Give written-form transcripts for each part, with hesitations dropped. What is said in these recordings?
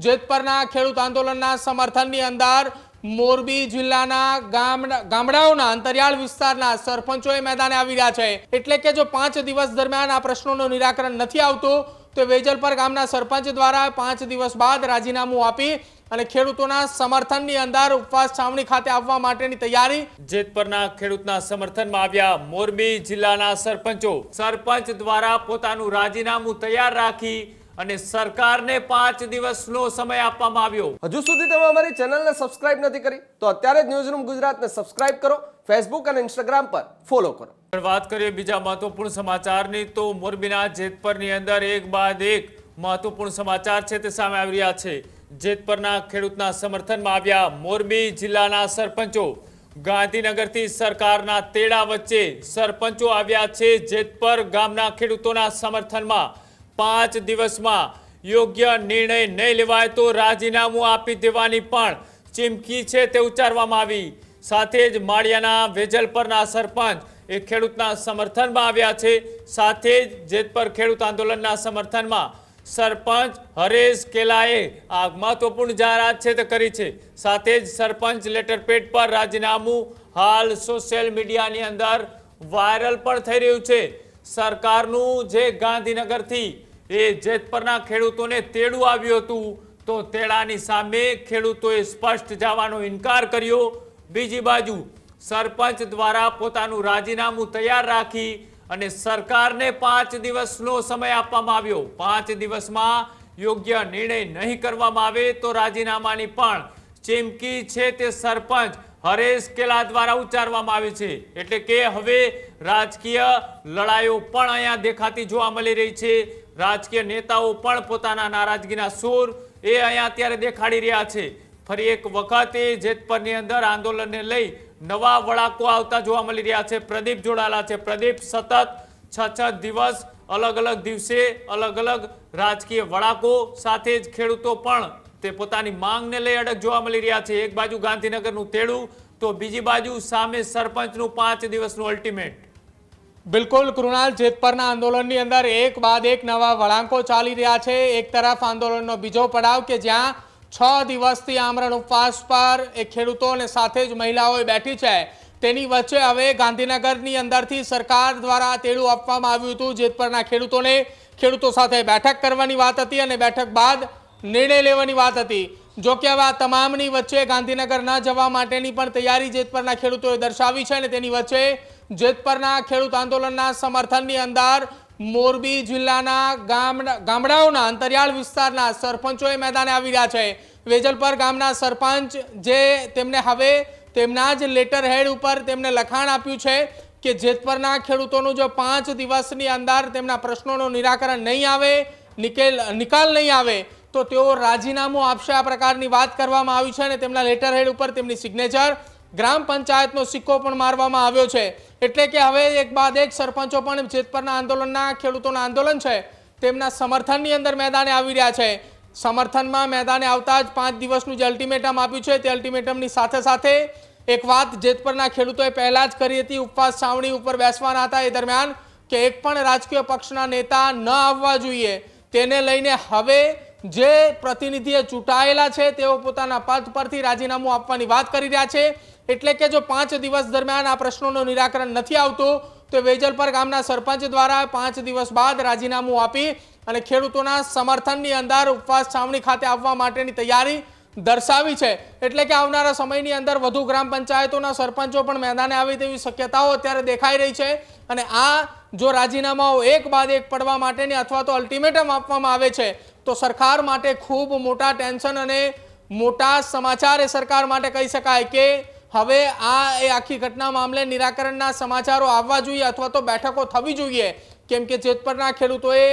જેતપરના ખેડૂત આંદોલનના સમર્થનની અંદર મોરબી જિલ્લાના ગામડાઓના અંતરિયાળ વિસ્તારના સરપંચોએ મેદાને આવી રહ્યા છે। એટલે કે જો 5 દિવસ દરમિયાન આ પ્રશ્નોનું નિરાકરણ નથી આવતું તો વેજલપર ગામના સરપંચ દ્વારા 5 દિવસ બાદ રાજીનામું આપી અને ખેડૂતોના સમર્થનની અંદર ઉપવાસ છાવણી ખાતે આવવા માટેની તૈયારી। જેતપરના ખેડૂતના સમર્થનમાં આવ્યા મોરબી જિલ્લાના સરપંચ દ્વારા પોતાનું રાજીનામું તૈયાર રાખી અને સરકારને 5 દિવસનો સમય આપવામાં આવ્યો। હજુ સુધી તમે અમારી ચેનલને સબસ્ક્રાઇબ નથી કરી તો અત્યારે જ ન્યૂઝરૂમ ગુજરાતને સબસ્ક્રાઇબ કરો, ફેસબુક અને ઇન્સ્ટાગ્રામ પર ફોલો કરો। વાત કરીએ બીજા મહત્વપૂર્ણ સમાચારની તો મોરબીના જેતપરની અંદર એક બાદ એક મહત્વપૂર્ણ સમાચાર છે તે સામે આવી રહ્યા છે। જેતપરના ખેડૂતના સમર્થનમાં આવ્યા મોરબી જિલ્લાના સરપંચો। ગાંધીનગરથી સરકારના તેડા વચ્ચે સરપંચો આવ્યા છે જેતપર ગામના ખેડૂતોના સમર્થનમાં। 5 દિવસમાં યોગ્ય નિર્ણય નહીં લેવાય તો રાજીનામું આપી દેવાની પણ ચીમકી છે તે ઉચ્ચારવામાં આવી। સાથે જ માળિયાના વેજલપરના સરપંચ એ ખેડૂતના સમર્થનમાં આવ્યા છે। સાથે જ જેતપર ખેડૂત આંદોલનના સમર્થનમાં સરપંચ હરેશ કેલાએ આ મહત્વપૂર્ણ જાહેરાત છે તે કરી છે। સાથે જ સરપંચ લેટર પેડ પર રાજીનામું હાલ સોશિયલ મીડિયાની અંદર વાયરલ પણ થઈ રહ્યું છે। સરકારનું જે ગાંધીનગરથી એ જેતપરના ખેડૂતોને તેડું આવ્યું હતું તો તેડાની સામે ખેડૂતોએ સ્પષ્ટ જવાનો ઇનકાર કર્યો। બીજી બાજુ સરપંચ દ્વારા પોતાનું રાજીનામું તૈયાર રાખી અને સરકારને 5 દિવસનો સમય આપવામાં આવ્યો। 5 દિવસમાં યોગ્ય નિર્ણય નહીં કરવામાં આવે તો રાજીનામાની પણ ચીમકી છે તે સરપંચ હરેશ કેલા દ્વારા ઉચ્ચારવામાં આવી છે। એટલે કે હવે રાજકીય લડાઈઓ પણ અહીંયા દેખાતી જોવા મળી રહી છે। રાજકીય નેતાઓ પણ પોતાના નારાજગીના સૂર એ અહીંયા અત્યારે દેખાડી રહ્યા છે। ફરી એક વખત એ જેતપરની અંદર આંદોલનને લઈ નવા વળાંકો આવતા જોવા મળી રહ્યા છે। પ્રદીપ જોડાયેલા છે। પ્રદીપ, સતત 6 દિવસ અલગ અલગ દિવસે અલગ અલગ રાજકીય વળાંકો સાથે જ ખેડૂતો પણ તે પોતાની માંગને લઈ અડગ જોવા મળી રહ્યા છે। એક બાજુ ગાંધીનગરનું તેડું તો બીજી બાજુ સામે સરપંચનું 5 દિવસનું અલ્ટિમેટ। બિલકુલ કૃણાલ, જેતપરના આંદોલનની અંદર એક બાદ એક નવા વળાંકો ચાલી રહ્યા છે। એક તરફ આંદોલનનો બીજો પડાવ કે જ્યાં 6 દિવસથી આમરણ ઉપવાસ પર એ ખેડૂતો અને સાથે જ મહિલાઓ બેઠી છે, તેની વચ્ચે હવે ગાંધીનગરની અંદરથી સરકાર દ્વારા તેડું આપવામાં આવ્યું હતું જેતપરના ખેડૂતોને। ખેડૂતો સાથે બેઠક કરવાની વાત હતી અને બેઠક બાદ નિર્ણય લેવાની વાત હતી। જો કે હવે આ તમામની વચ્ચે ગાંધીનગર ન જવા માટેની પણ તૈયારી જેતપરના ખેડૂતોએ દર્શાવી છે અને તેની વચ્ચે જેતપરના ખેડૂત આંદોલનના સમર્થનની અંદર મોરબી જિલ્લાના ગામડાઓના અંતરિયાળ વિસ્તારના સરપંચોએ મેદાને આવી રહ્યા છે। વેજલપર ગામના સરપંચ જે તેમને હવે તેમના જ લેટર હેડ ઉપર તેમને લખાણ આપ્યું છે કે જેતપરના ખેડૂતોનું જો 5 દિવસની અંદર તેમના પ્રશ્નોનું નિરાકરણ નહીં આવે, નિકાલ નહીં આવે તો તેઓ રાજીનામું આપશે, આ પ્રકારની વાત કરવામાં આવી છે અને તેમના લેટર હેડ ઉપર તેમની સિગ્નેચર, ગ્રામ પંચાયતનો સિક્કો પણ મારવામાં આવ્યો છે। એટલે કે હવે એક બાદ એક સરપંચો પણ જેતપરના આંદોલનના ખેડૂતોના આંદોલન છે તેમના સમર્થનની અંદર મેદાને આવી રહ્યા છે। સમર્થનમાં મેદાને આવતા જ 5 દિવસનું જે અલ્ટિમેટમ આપ્યું છે તે અલ્ટિમેટમની સાથે સાથે એક વાત જેતપરના ખેડૂતોએ પહેલા જ કરી હતી, ઉપવાસ છાવણી ઉપર બેસવાના હતા એ દરમિયાન કે એક પણ રાજકીય પક્ષના નેતા ન આવવા જોઈએ, તેને લઈને હવે જે પ્રતિનિધિએ ચૂંટાયેલા છે તેઓ પોતાના પદ પરથી રાજીનામું આપવાની વાત કરી રહ્યા છે। એટલે કે જો 5 દિવસ દરમિયાન આ પ્રશ્નોનું નિરાકરણ નથી આવતું તો વેજલપર ગામના સરપંચ દ્વારા 5 દિવસ બાદ રાજીનામું આપી અને ખેડૂતોના સમર્થનની અંદર ઉપવાસ છાવણી ખાતે આવવા માટેની તૈયારી દર્શાવી છે। એટલે કે આવનારા સમયની અંદર વધુ ગ્રામ પંચાયતોના સરપંચો પણ મેદાને આવે તેવી શક્યતાઓ અત્યારે દેખાઈ રહી છે અને આ જો રાજીનામાઓ એક બાદ એક પડવા માટેની અથવા તો અલ્ટિમેટમ આપવામાં આવે છે તો સરકાર માટે ખૂબ મોટા ટેન્શન અને મોટા સમાચાર એ સરકાર માટે કહી શકાય કે હવે આ એ આખી ઘટના મામલે નિરાકરણના સમાચારો આવવા જોઈએ અથવા તો બેઠકો થવી જોઈએ। કેમ કે જેતપરના ખેડૂતોએ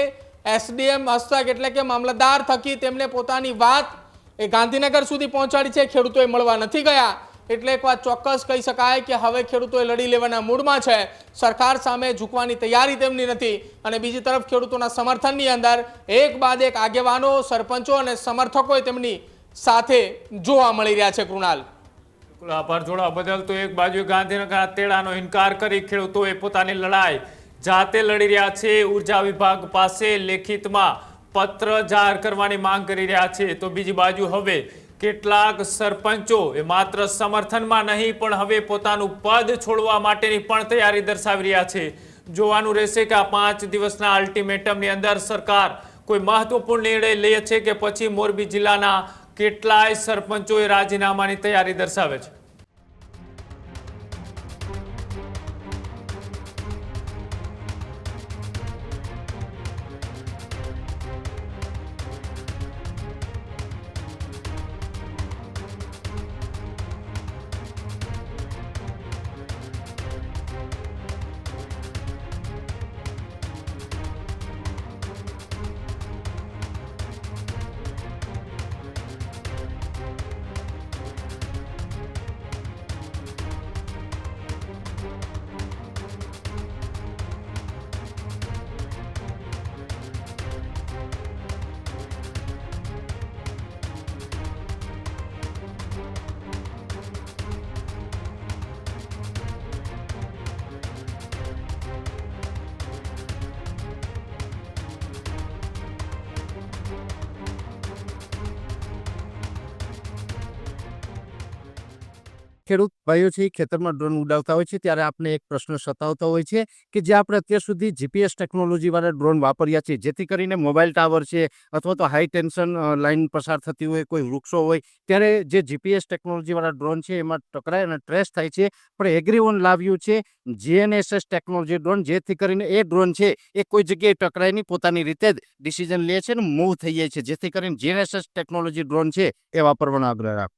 એસડીએમ હસ્તક એટલે કે મામલતદાર થકી તેમને પોતાની વાત એ ગાંધીનગર સુધી પહોંચાડી છે, ખેડૂતોએ મળવા નથી ગયા। એટલે એક વાત ચોક્કસ કહી શકાય કે હવે ખેડૂતોએ લડી લેવાના મૂડમાં છે, સરકાર સામે ઝૂકવાની તૈયારી તેમની નથી અને બીજી તરફ ખેડૂતોના સમર્થનની અંદર એક બાદ એક આગેવાનો, સરપંચો અને સમર્થકો તેમની સાથે જોવા મળી રહ્યા છે। કૃણાલ, આભાર જોડાવા બદલ। તો એક બાજુ ગાંધીનગરના તેડાનો ઇનકાર કરી ખેડૂતોએ પોતાની લડાઈ જાતે લડી રહ્યા છે। ઉર્જા વિભાગ પાસે લેખિતમાં પત્ર જાહેર કરવાની માંગ કરી રહ્યા છે. તો બીજી બાજુ હવે કેટલાક સરપંચો એ માત્ર સમર્થનમાં નહીં પણ હવે પોતાનું પદ છોડવા માટેની પણ તૈયારી દર્શાવી રહ્યા છે. જોવાનું રહેશે કે આ 5 દિવસના અલ્ટિમેટમની અંદર સરકાર કોઈ મહત્વપૂર્ણ નિર્ણય લે છે કે પછી મોરબી જિલ્લાના કેટલાય સરપંચોએ રાજીનામાની તૈયારી દર્શાવે છે. ખેડૂત ભાઈઓ છે ખેતરમાં ડ્રોન ઉડાવતા હોય છે ત્યારે આપણે એક પ્રશ્ન સતાવતો હોય છે કે જે આપણે અત્યાર સુધી જીપીએસ ટેકનોલોજીવાળા ડ્રોન વાપર્યા છે જેથી કરીને મોબાઈલ ટાવર છે અથવા તો હાઈ ટેન્શન લાઇન પસાર થતી હોય કોઈ વૃક્ષો હોય ત્યારે જે જીપીએસ ટેકનોલોજીવાળા ડ્રોન છે એમાં ટકરાય અને ટ્રેસ થાય છે. પણ એગ્રીઓન લાવ્યું છે જીએનએસએસ ટેકનોલોજી ડ્રોન જેથી કરીને એ ડ્રોન છે એ કોઈ જગ્યાએ ટકરાય નહીં પોતાની રીતે જ ડિસિઝન લે છે ને મૂવ થઈ જાય છે જેથી કરીને જીએનએસએસ ટેકનોલોજી ડ્રોન છે એ વાપરવાનો આગ્રહ રાખો.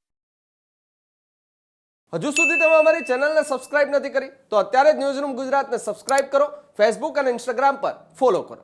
હજુ સુધી તમે અમારી ચેનલને સબસ્ક્રાઇબ નથી કરી તો અત્યારે જ ન્યૂઝરૂમ ગુજરાતને સબસ્ક્રાઇબ કરો, ફેસબુક અને ઇન્સ્ટાગ્રામ પર ફોલો કરો.